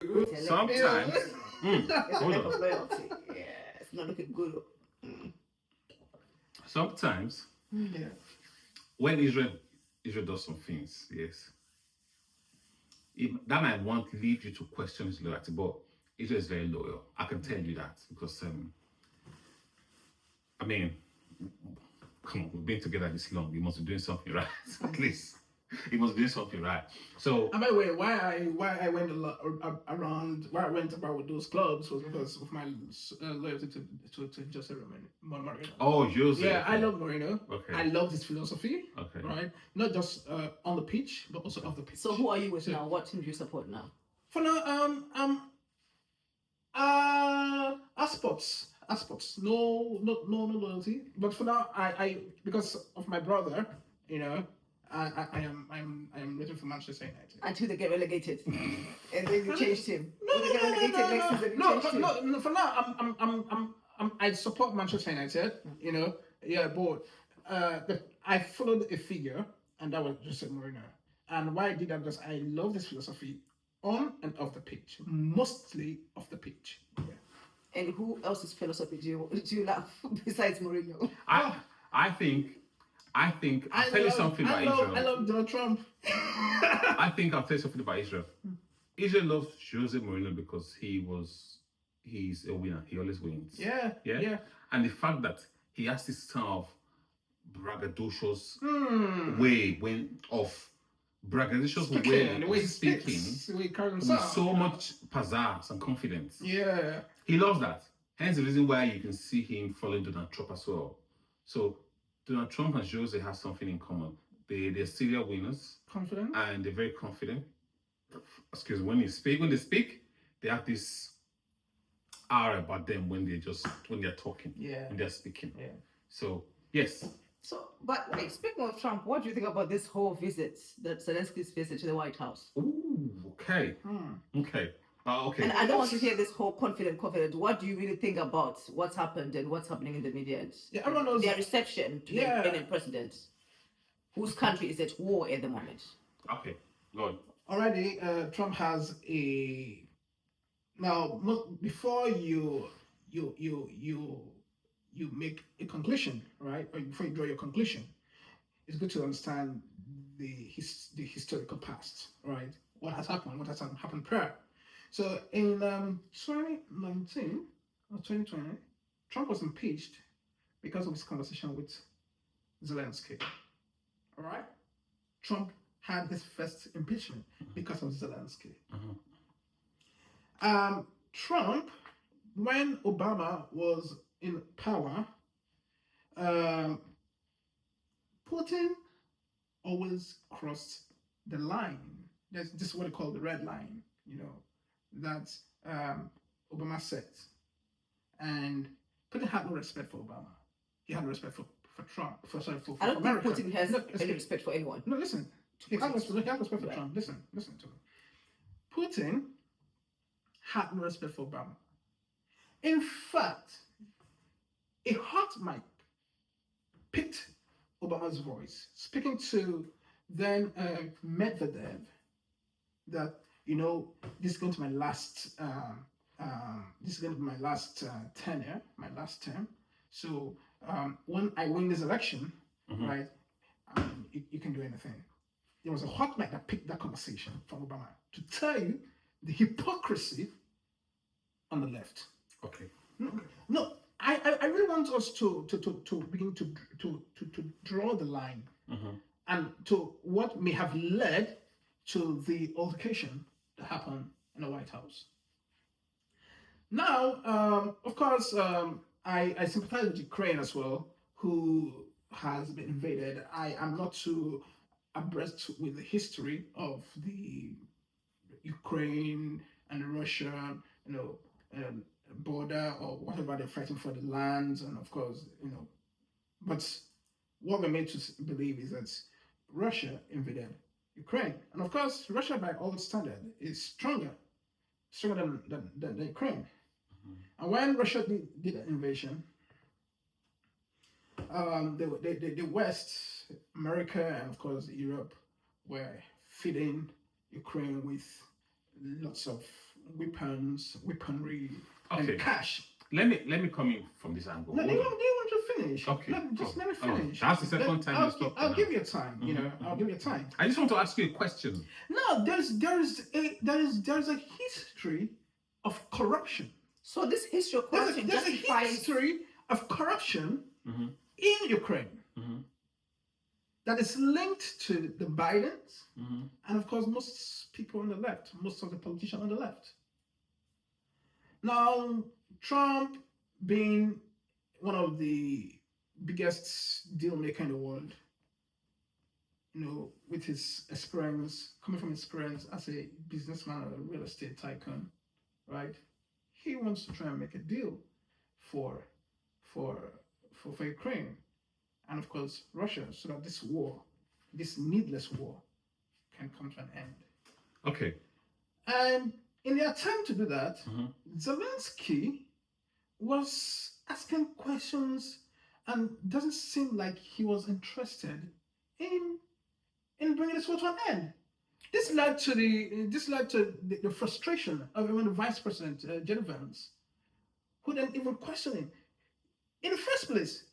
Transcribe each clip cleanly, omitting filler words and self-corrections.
Sometimes. It's a lack of loyalty. Yeah, it's not looking good. Sometimes Yeah. when Israel does some things, yes, that might want to lead you to question his loyalty, but Israel is very loyal. I can tell you that because I mean, come on, we've been together this long. We must be doing something right. At least he must be doing something right. So, And by the way, why I went around, why I went about with those clubs was because of my loyalty to Jose Mourinho. oh, Jose. Yeah, okay. I love Mourinho. Okay. I love his philosophy. Okay. Right, not just on the pitch, but also off the pitch. So who are you with now? What team do you support now? For now, sports. No loyalty. But for now, I because of my brother, you know, I am rooting for Manchester United. Until they get relegated, and then you change team. When they get relegated next season, you change team. No. For now, I support Manchester United. You know, yeah, but I followed a figure, and that was Jose Mourinho. And why I did that because I love this philosophy on and off the pitch, mostly off the pitch. Yeah. And who else's philosophy do you love besides Mourinho? I think I'll tell you something about Israel. I love Donald Trump. I think I'll tell you something about Israel. Israel loves Jose Mourinho because he's a winner. He always wins. Yeah. And the fact that he has this kind of braggadocious way The way he speaking speaks, the way he carries with himself. so much pizzazz and confidence. Yeah. He loves that. Hence the reason why you can see him following Donald Trump as well. So Donald Trump and Jose have something in common. They're serial winners. Confident. And they're very confident. Excuse me, when they speak, they have this aura about them when they're talking. Yeah. When they're speaking. Yeah. So yes. So, but like, speaking of Trump, what do you think about this whole visit, that Zelensky's visit to the White House? Ooh, okay. Okay. Okay. And I don't want to hear this whole confident. What do you really think about what's happened and what's happening in the media and everyone knows their reception to the Ukrainian president, whose country is at war at the moment? Okay, go on. Already, Trump has now. Before you make a conclusion, right? Or before you draw your conclusion, it's good to understand the historical past, right? What has happened? What has happened prior? So in 2019 or 2020, Trump was impeached because of his conversation with Zelensky. All right, Trump had his first impeachment because of Zelensky. Trump, when Obama was in power, Putin always crossed the line. This is what they call the red line, you know, that Obama set. And Putin had no respect for Obama. He had no respect for Trump. For I don't America. think Putin has any respect for anyone. No, listen. He had respect for Trump. Listen to me. Putin had no respect for Obama. In fact, a hot mic picked Obama's voice, speaking to then Medvedev, that, you know, this is going to be my last tenure, my last term. So when I win this election, right, you can do anything. There was a hot mic that picked that conversation from Obama to tell you the hypocrisy on the left. Okay. No, I really want us to begin to draw the line and to what may have led to the altercation that happened in the White House. Now, of course, I sympathize with Ukraine as well, who has been invaded. I am not too abreast with the history of the Ukraine and the Russian, border or whatever. They're fighting for the lands, and of course, but what we're made to believe is that Russia invaded Ukraine, and of course, Russia, by all standard, is stronger than Ukraine. And when Russia did an invasion, the West, America, and of course Europe, were feeding Ukraine with lots of weapons, weaponry, Okay. and cash. Let me come in from this angle. No, Hold do you on. want to finish? Okay. Let me finish. That's the second time you stopped. I'll give you time. You know, I'll give you time. I just want to ask you a question. No, there's a history of corruption. So this history of corruption There's a justifies. history of corruption Mhm. in Ukraine Mhm. that is linked to the Bidens Mhm. and, of course, most people on the left, most of the politicians on the left. Now, Trump being one of the biggest deal maker in the world, you know, with his experience, coming from experience as a businessman or a real estate tycoon, right? He wants to try and make a deal for Ukraine and, of course, Russia, so that this war, this needless war, can come to an end. Okay. And in the attempt to do that, Mhm. Zelensky was asking questions and doesn't seem like he was interested in bringing this war to an end. This led to the frustration of even the Vice President, Vance, who then even questioned him. In the first place,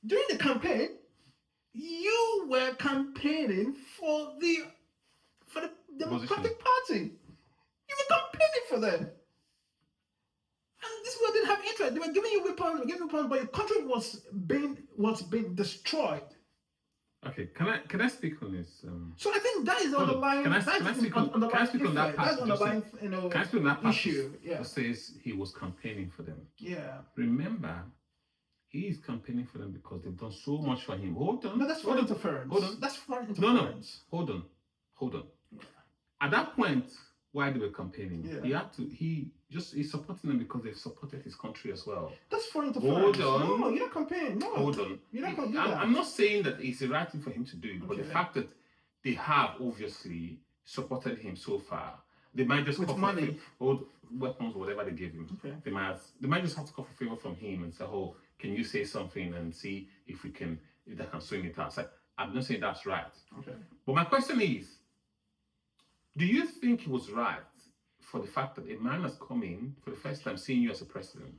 during the campaign, you were campaigning for the Democratic Party. You were campaigning for them. And this one didn't have interest. They were giving you weapons, but your country was being destroyed. Okay. Can I speak on this? So I think that is underlying. Can I speak on that That's part? underlying, Can I speak on that part issue. Yeah. that says he was campaigning for them? Yeah. Remember, he is campaigning for them because they've done so much for him. Hold on. No, that's foreign interference. Hold on. That's foreign No. interference. Hold on. At that point, while they were campaigning, Yeah. he's supporting them because they've supported his country as well. That's foreign interference. Hold on. No, you're not campaigning. No. Hold on. You're not going to do that. I'm not saying that it's the right thing for him to do, but the Okay. fact that they have obviously supported him so far, they might just With call for money. old weapons, whatever they give him. Okay. They might just have to call for favor from him and say, "Oh, can you say something and see if they can swing it out?" Like, I'm not saying that's right, Okay. but my question is, do you think it was right for the fact that a man has come in for the first time, seeing you as a president,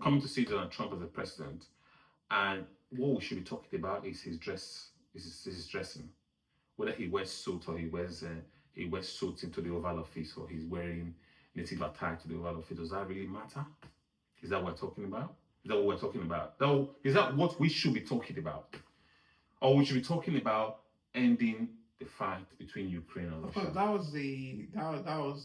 coming to see Donald Trump as a president, and what we should be talking about is his dress, is his dressing, whether he wears suit or he wears suit into the Oval Office or he's wearing native attire to the Oval Office? Does that really matter? Is that what we're talking about? Is that what we're talking about? No, is that what we should be talking about? Or we should be talking about ending the fight between Ukraine and Of Russia? course, that was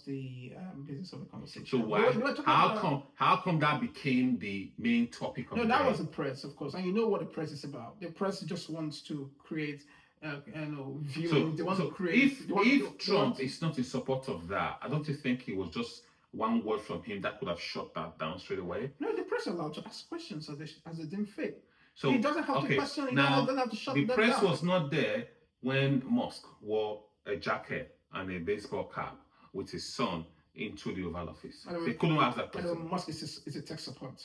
the business of the conversation. So why? We were talking about- How come that became the main topic of No, the that day? was the press, of course, and you know what the press is about. The press just wants to create, viewing. They want to create. If Trump is not in support of that, I don't think it was just one word from him that could have shut that down straight away. No, the press are allowed to ask questions as they deem fit. So He doesn't have to question. He doesn't have to shut the them press down. was not there when Musk wore a jacket and a baseball cap with his son into the Oval Office. They couldn't ask that question. Musk is a tech support.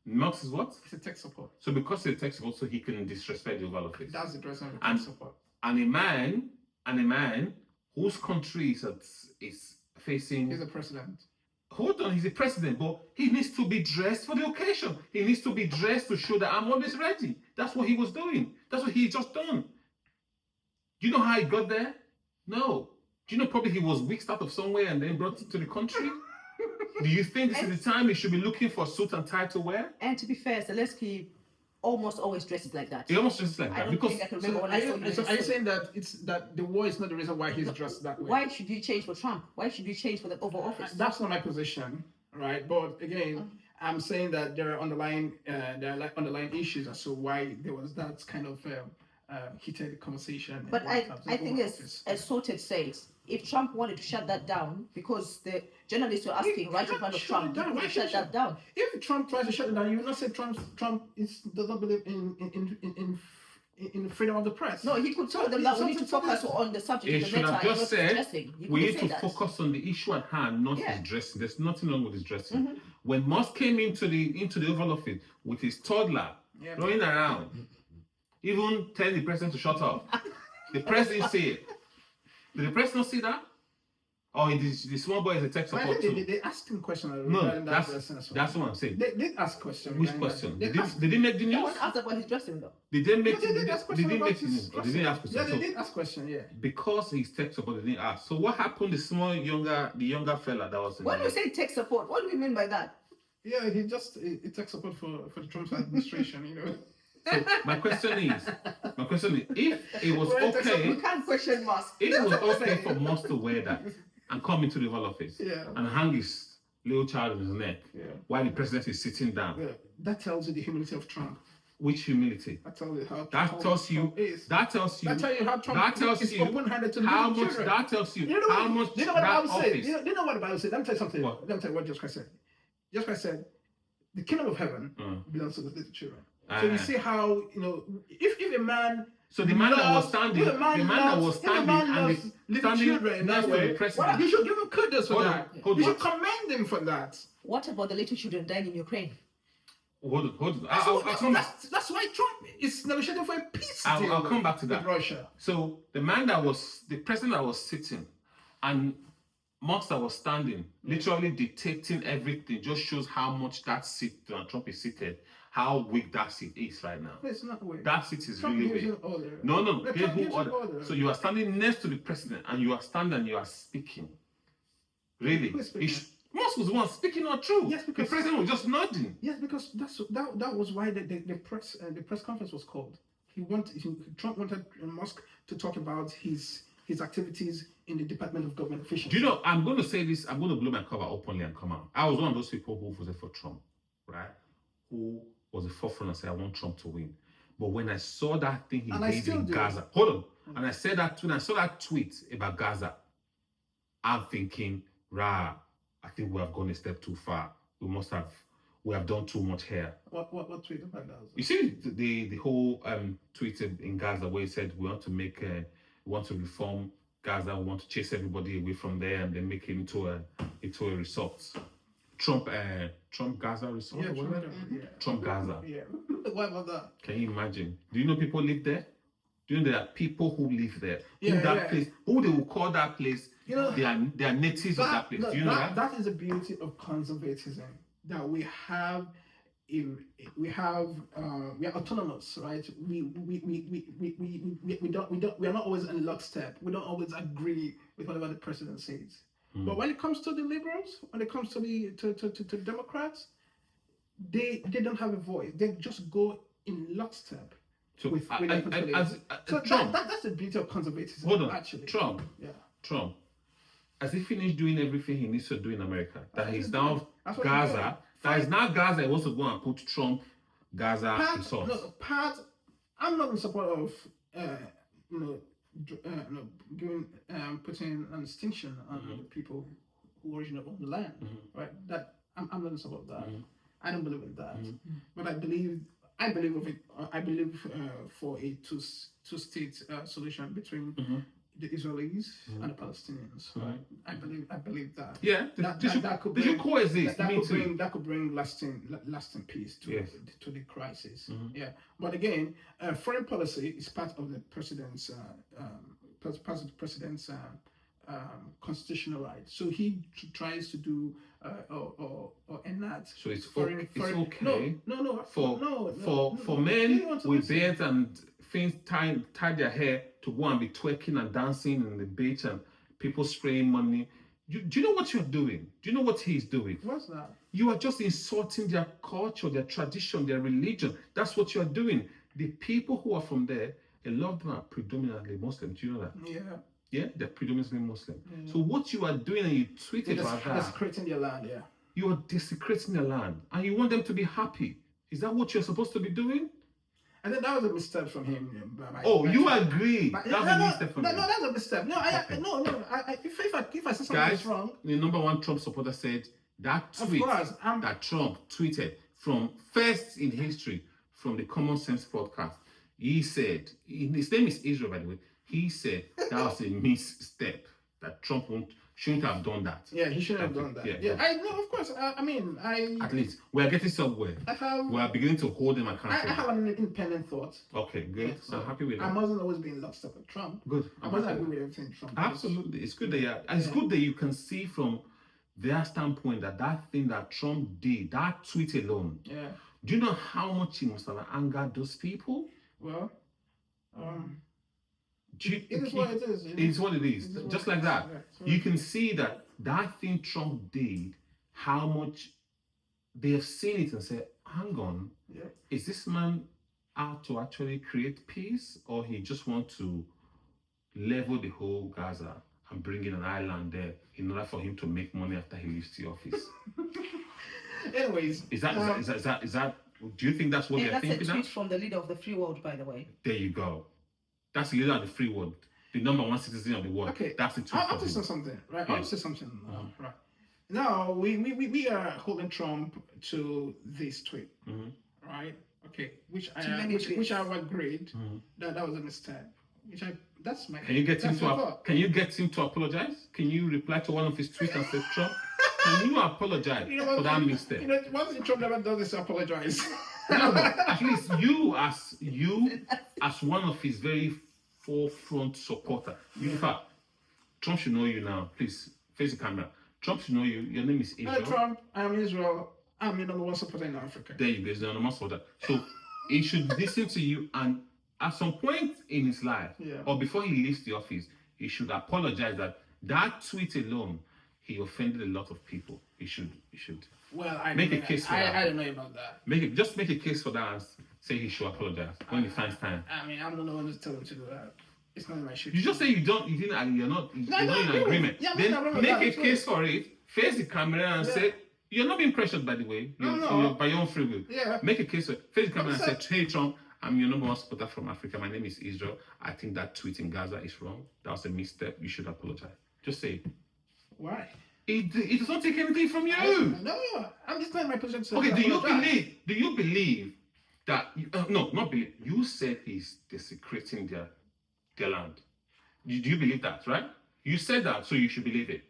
Musk is what? It's a tech support. So because he's a tech support, so he can disrespect the Oval Office. That's the dressing of the And- tech support. And a man whose country is facing. He's a president. Hold on, he's a president, but he needs to be dressed for the occasion. He needs to be dressed to show that I'm always ready. That's what he was doing. That's what he just done. Do you know how he got there? No. Do you know probably he was whisked out of somewhere and then brought to the country? Do you think this is the time he should be looking for a suit and tie to wear? And to be fair, Zelensky almost always dresses like that. He almost dresses like I that don't because think I can remember So when are I saw him. you saying that the war is not the reason why he's dressed that way? Why should you change for Trump? Why should you change for the Oval Office? That's not my position, right? But again, I'm saying that there are underlying issues as to why there was that kind of heated conversation. But in White House, I the think Oval as Office. Sorted says, if Trump wanted to shut that down, because the journalists were asking right in front of Trump, he could have shut that down. If Trump tries to shut it down, you will not say Trump does not believe in freedom of the press. No, he could tell them that we need to focus on the subject he of the should matter have and just not his said, dressing. He we could need say to that. focus on the issue at hand, not Yeah. his dressing. There's nothing wrong with his dressing. When Musk came into the Oval Office with his toddler running around, even telling the president to shut up, the press didn't see it. Did the press not see that? Oh, the small boy is a tech But I support think too. they asked him question No, regarding that dressing as well. that's what I'm saying. They did ask question. Which regarding question? that. Did they make the No news? one asked about his dressing though. Did they make? No, they did ask question Did they about make the his news? Or did dressing. they ask question? Yeah, they So, did ask question. Yeah. because he's tech support, they didn't ask. So what happened? The younger fella that was in When we say tech support, what do we mean by that? Yeah, he takes support for the Trump administration. You know. So my question is, if it was Well, tech okay, We can't question Musk. if it was okay for Musk to wear that and come into the Oval Office Yeah. and hang his little child on his neck Yeah. while the president is sitting down, Yeah. That tells you the humility of Trump. which humility? That tells you how. That tells you. Trump is. That tells you. That tells you how Trump That tells is you open-handed to how little much. children. That tells you You know how what, much you know what the that Bible said? office. You know what the Bible said? Let me tell you something. What? Let me tell you what Jesus Christ said. Jesus Christ said, the kingdom of heaven belongs to the little children. So you see how, if a man... So the man that was loves- standing, if a man the man that was loves- if a man standing and loves the little standing children in next that to the way, president. you should give him kudos for Hold that. on, hold You on. should commend him for that. What about the little children dying in Ukraine? Hold on. So I'll come back. that's why Trump is negotiating for a peace deal I'll come back to with that. Russia. So the president that was sitting, and Musk that was standing, literally dictating everything, just shows how much that seat Donald Trump is seated, how weak that seat is right now. No, it's not weird. That seat is Trump really gives weak. you order. No. No, Give Trump who gives you order. order. So you are standing next to the president, and you are standing and you are speaking. Really? Who is speaking? Musk was the one speaking or true. Yes, the because- president was just nodding. Yes, because that was why the press conference was called. Trump wanted Musk to talk about his activities in the Department of Government Efficiency. Do you know, I'm going to say this, I'm going to blow my cover openly and come out. I was one of those people who voted for Trump, right? Who was the forefront and said, I want Trump to win. But when I saw that thing he And I did still in do. Gaza, hold on. And I said that when I saw that tweet about Gaza, I'm thinking, I think we have gone a step too far. We have done too much here. What tweet about that? You see the whole tweet in Gaza where he said we want to reform Gaza, we want to chase everybody away from there and then make it into a resort. Trump Gaza resort? Yeah, or whatever? Trump Gaza. Yeah. What about that? Can you imagine? Do you know people live there? Do you know there are people who live there? Yeah, Place, who they will call that place, they are natives of that place. Do you know that? That is the beauty of conservatism. That we are autonomous, right? We are not always in lockstep. We don't always agree with whatever the president says. But when it comes to the liberals, when it comes to the Democrats, they don't have a voice. They just go in lockstep. So, with so Trump, that's the beauty of conservatism. Hold on, actually. Trump. Has he finished doing everything he needs to do in America? That he's now Gaza. That is now Gaza. He wants to go and put Trump Gaza resort. I'm not in support of putting a distinction on the people who originally own the land, right? That I'm not in support of that. I don't believe in that, but I believe for a two-state solution between the Israelis and the Palestinians, right? I believe that. Yeah, they should coexist. That could bring lasting peace to the crisis. Yeah, but again, foreign policy is part of the president's constitutional right. So he tries to do or enact. So it's foreign. okay. No. For men with beards and things tie their hair to go and be twerking and dancing in the beach and people spraying money. Do you know what you're doing? Do you know what he's doing? What's that? You are just insulting their culture, their tradition, their religion. That's what you're doing. The people who are from there, a lot of them are predominantly Muslim. Do you know that? Yeah. Yeah, they're predominantly Muslim. Yeah. So what you are doing, and you tweet about that, desecrating their land. Yeah. You are desecrating their land, and you want them to be happy. Is that what you're supposed to be doing? I think that was a misstep from him. You agree? That's a misstep from him. No, that's a misstep. No, if I say something is wrong, the number one Trump supporter said that tweet that Trump tweeted from first in history from the Common Sense podcast. He said, his name is Israel, by the way. He said that was a misstep. That Trump shouldn't have done that. Yeah, he shouldn't have done that. Yeah. I know, of course. I mean, At least we are getting somewhere. We are beginning to hold him I accountable. have an independent thought. Okay, good. Yeah, so I'm happy with I that. mustn't always be in lockstep with Trump. Good. I mustn't agree with everything Trump does. Absolutely, it's good that it's good that you can see from their standpoint that thing that Trump did, that tweet alone. Yeah. Do you know how much he must have angered those people? Well, It is what it is. It's what it is. Just like that. Yeah, You can see that thing Trump did, how much they have seen it and said, hang on, is this man out to actually create peace, or he just want to level the whole Gaza and bring in an island there in order for him to make money after he leaves the office? Anyways, Is that do you think that's what they're that's a thinking tweet now? from the leader of the free world, by the way. There you go. That's the leader of the free world, the #1 citizen of the world. Okay, That's the tweet. I'll say something, right? Yeah. I'll say something, right? Now we are holding Trump to this tweet, right? Okay, which I have agreed that was a mistake. That's my. Can you get him to apologize? Can you reply to one of his tweets and say, Trump, can you apologize for that mistake? You know, one thing Trump never does is apologize. No, but at least you as one of his very forefront supporter. In fact, Trump should know you now. Please face the camera. Trump should know you. Your name is Israel. Hello, Trump. I'm Israel. I'm your #1 supporter in Africa. There you go. He's the #1 supporter. So he should listen to you, and at some point in his life, or before he leaves the office, he should apologize that tweet alone, he offended a lot of people. He should. Well, I make a case for that. I don't know about that. Just make a case for that and say he should apologize when he finds time. I mean, I'm not the one to tell him to do that. It's not in my shoes. You just say you're not in agreement. Yeah, then make a case for it, face the camera and say, you're not being pressured, by the way. You're by your own free will. Yeah. Make a case for it, face the camera and say, hey Trump, I'm your #1 supporter from Africa. My name is Israel. I think that tweet in Gaza is wrong. That was a misstep. You should apologize. Just say it. Why? It does not take anything from you. No, I'm just not in my position to Okay, do you believe that not believe. You said he's desecrating their land. Do you believe that, right? You said that, so you should believe it.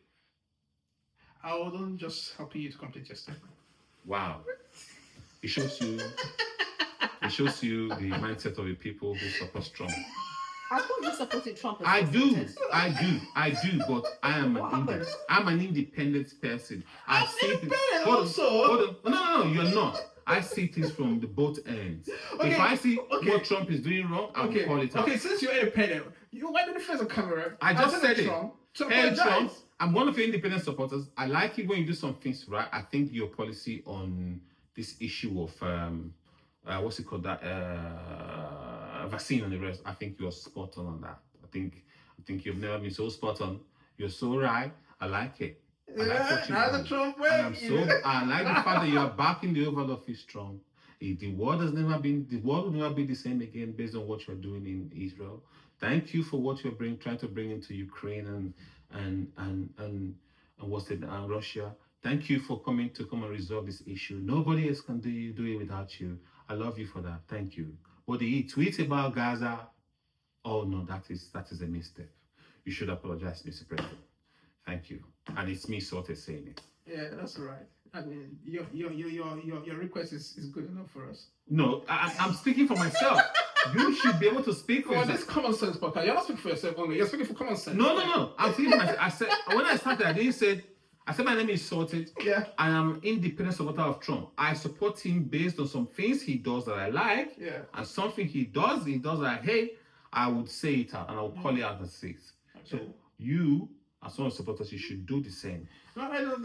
I wouldn't just help you to complete your statement. Wow. It shows you the mindset of the people who support Trump. I thought you supported Trump. I do, but I'm an independent person. I see things. Hold on. No, you're not. I see things from the both ends. Okay, if I see what Trump is doing wrong, I'll call it out. Okay, since you're independent, why didn't you face a camera? I just said it. Hey, Trump, I'm one of your independent supporters. I like it when you do some things right. I think your policy on this issue of what's it called, that vaccine and the rest, I think you're spot on that. I think you've never been so spot on. You're so right. I like it. I like what you've done. I like the fact that you're backing the Oval Office strong. The world will never be the same again based on what you're doing in Israel. Thank you for what you're trying to bring into Ukraine and what's it, and Russia. Thank you for coming and resolve this issue. Nobody else can do it without you. I love you for that. Thank you. But the tweet about Gaza, oh no, that is a mistake. You should apologize, Mr. President. Thank you. And it's me Sorted saying it. Yeah, that's all right. I mean, your request is good enough for us. No, I'm speaking for myself. You should be able to speak for yourself. This common sense podcast. You're not speaking for yourself only. You're speaking for common sense. No. I'm speaking for myself. I said when I started, I said my name is Sorted. Yeah. I am independent supporter of Trump. I support him based on some things he does that I like. Yeah. And something he does that I hate. I would say it out and I would call it out and say it. Okay. So you, as one of the supporters, you should do the same. No, I know.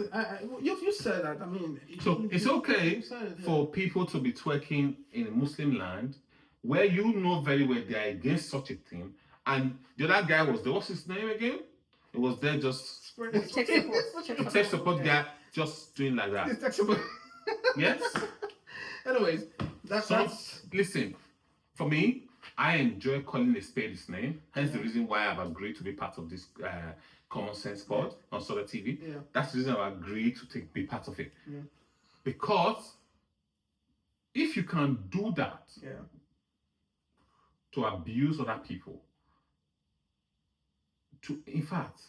You said that. I mean. So it's okay for people to be twerking in a Muslim land where you know very well they are against such a thing. And the other guy what's his name again? It was there just. Tech support guy just doing like that. Tech support. Yes. Anyways, that's listen. For me, I enjoy calling a spade his name. Hence the reason why I've agreed to be part of this Common Sense pod on Sortedtv. Yeah. That's the reason I've agreed to be part of it. Yeah. Because if you can do that to abuse other people, in fact,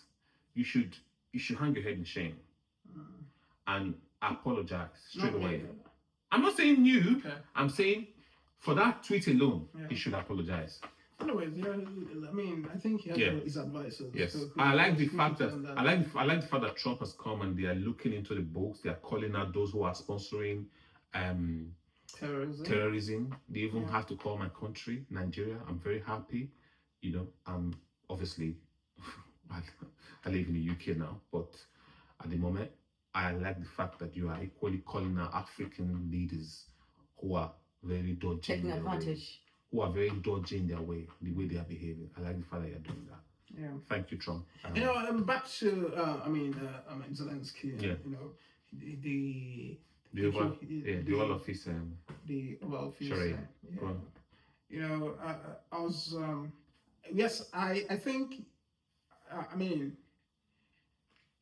you should you should hang your head in shame and apologize straight No, away. I'm not saying you. Okay. I'm saying for that tweet alone, he should apologize. Anyways, I mean, I think he has his advisors. Yes, So I like the fact that I like the fact that Trump has come and they are looking into the books. They are calling out those who are sponsoring terrorism. They even have to call my country, Nigeria. I'm very happy. You know, obviously I live in the UK now, but at the moment, I like the fact that you are equally calling out African leaders who are very dodgy. Taking advantage. Who are very dodgy in their way, the way they are behaving. I like the fact that you're doing that. Yeah. Thank you, Trump. Back to Zelensky. Yeah. You know, the Oval Office. The Oval Office. Sorry. You know, I was. Yes, I think. I mean,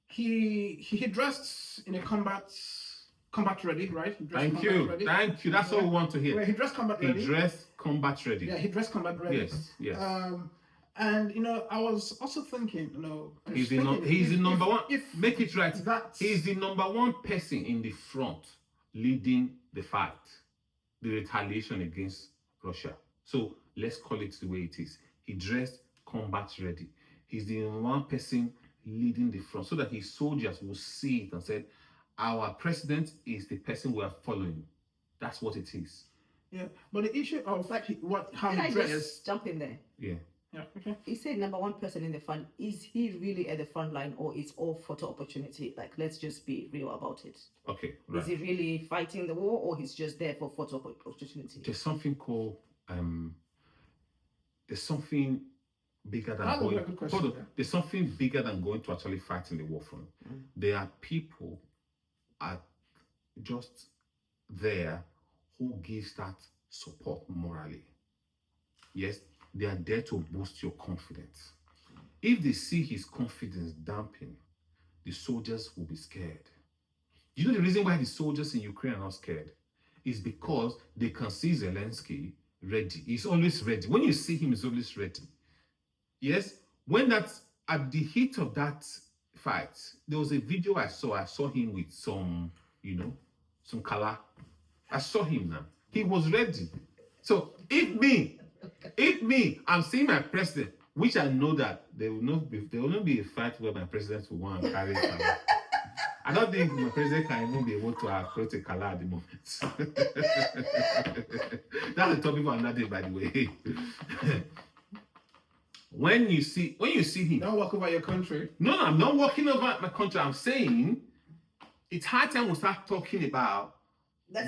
he dressed in a combat ready, right? Thank you. That's all we want to hear. Well, he dressed combat ready. He dressed combat ready. Yeah, he dressed combat ready. Yes. And you know, I was also thinking, you know, he's the number one. Make it right. That's, he's the number one person in the front leading the fight, the retaliation against Russia. So let's call it the way it is. He dressed combat ready. He's the number one person leading the front, so that his soldiers will see it and say, our president is the person we are following. That's what it is. Yeah, but the issue of how Can he I dressed. just jump in there? Yeah. Yeah. Okay. He said number one person in the front. Is he really at the front line, or is all photo opportunity? Like, let's just be real about it. Okay. Right. Is he really fighting the war, or he's just there for photo opportunity? There's something called there's something bigger than going. There's something bigger than going to actually fight in the war front. There are people are just there who gives that support morally. Yes, they are there to boost your confidence. If they see his confidence damping, the soldiers will be scared. You know the reason why the soldiers in Ukraine are not scared is because they can see Zelensky ready. He's always ready. When you see him, he's always ready. Yes, when that's at the heat of that fight, there was a video I saw him with some, some color. I saw him now. He was ready. So if me, I'm seeing my president, which I know that there will not be a fight where my president will want to carry color. I don't think my president can even be able to approach a color at the moment. That's the topic for another day, by the way. When you see him, don't walk over your country. No, I'm not walking over my country. I'm saying it's high time we start talking about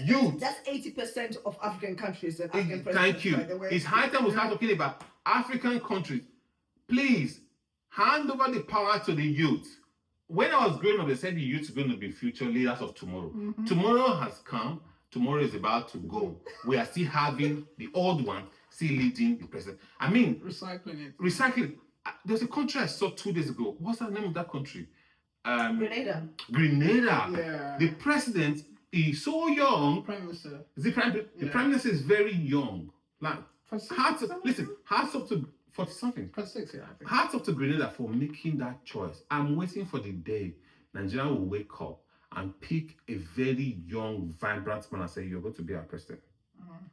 youth. That's 80% of African countries and African presidents. Thank you. By the way. It's high time we start talking about African countries. Please hand over the power to the youth. When I was growing up, they said the youth are going to be future leaders of tomorrow. Mm-hmm. Tomorrow has come. Tomorrow is about to go. We are still having the old one still leading the president. I mean, recycling. There's a country I saw 2 days ago. What's the name of that country? Grenada. Yeah. The president is so young. Prime Minister. The Prime Minister is very young. Like, hats up to 40-something. 46, yeah, I think. Hats up to Grenada for making that choice. I'm waiting for the day Nigeria will wake up and pick a very young, vibrant man and say, you're going to be our president. Mm-hmm.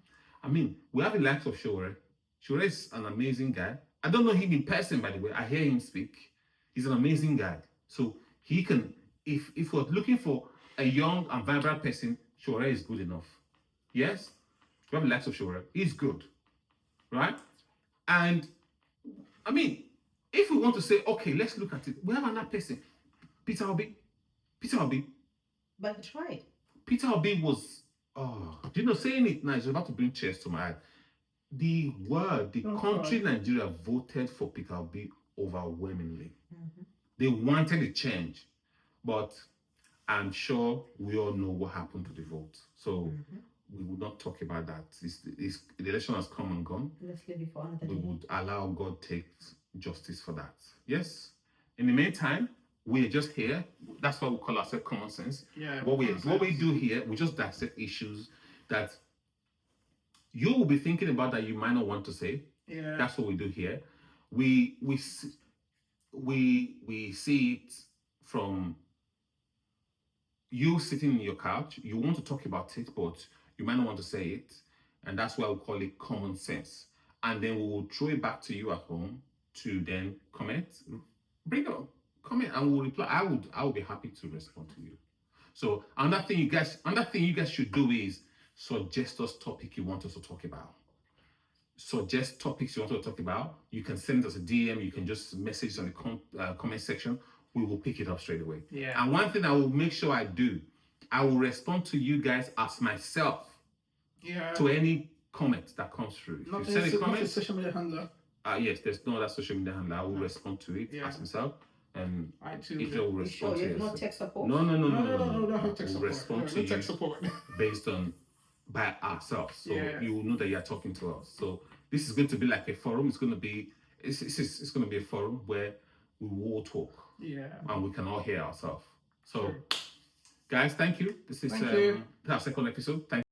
I mean, we have the likes of Shore. Shore is an amazing guy. I don't know him in person, by the way. I hear him speak. He's an amazing guy. So he can, if we're looking for a young and vibrant person, Shore is good enough. Yes? We have the likes of Shore. He's good. Right? And, I mean, if we want to say, okay, let's look at it. We have another person. Peter Obi. But try. Peter Obi was, saying it now is about to bring chairs to my eye. The country Nigeria voted for Peter Obi overwhelmingly. Mm-hmm. They wanted a change. But I'm sure we all know what happened to the vote. So we would not talk about that. The election has come and gone. Let's leave it for another day. We would allow God take justice for that. Yes. In the meantime, we're just here. That's what we call ourselves common sense. Yeah. What we do here, we just dissect issues that you will be thinking about that you might not want to say. Yeah. That's what we do here. We see it from you sitting in your couch. You want to talk about it, but you might not want to say it. And that's why we call it common sense. And then we will throw it back to you at home to then comment. Bring up, comment, and we'll reply. I would be happy to respond to you. So another thing you guys should do is suggest us topic you want us to talk about. Suggest topics you want to talk about. You can send us a DM. You can just message on the comment section. We will pick it up straight away. Yeah. And one thing I will make sure I do, I will respond to you guys as myself. Yeah. To any comment that comes through. If Not you send a not comment, a social media handler. yes, there's no other social media handler. I will respond to it as myself. And I too. if they will You respond sure to you it. have no tech support? No, Don't have tech we'll support. respond to No you tech support. based on by ourselves. So Yeah. you will know that you're talking to us. So this is going to be like a forum. It's going to be a forum where we will talk. Yeah. And we can all hear ourselves. So Sure. guys, thank you. This is Thank you. our second episode. Thank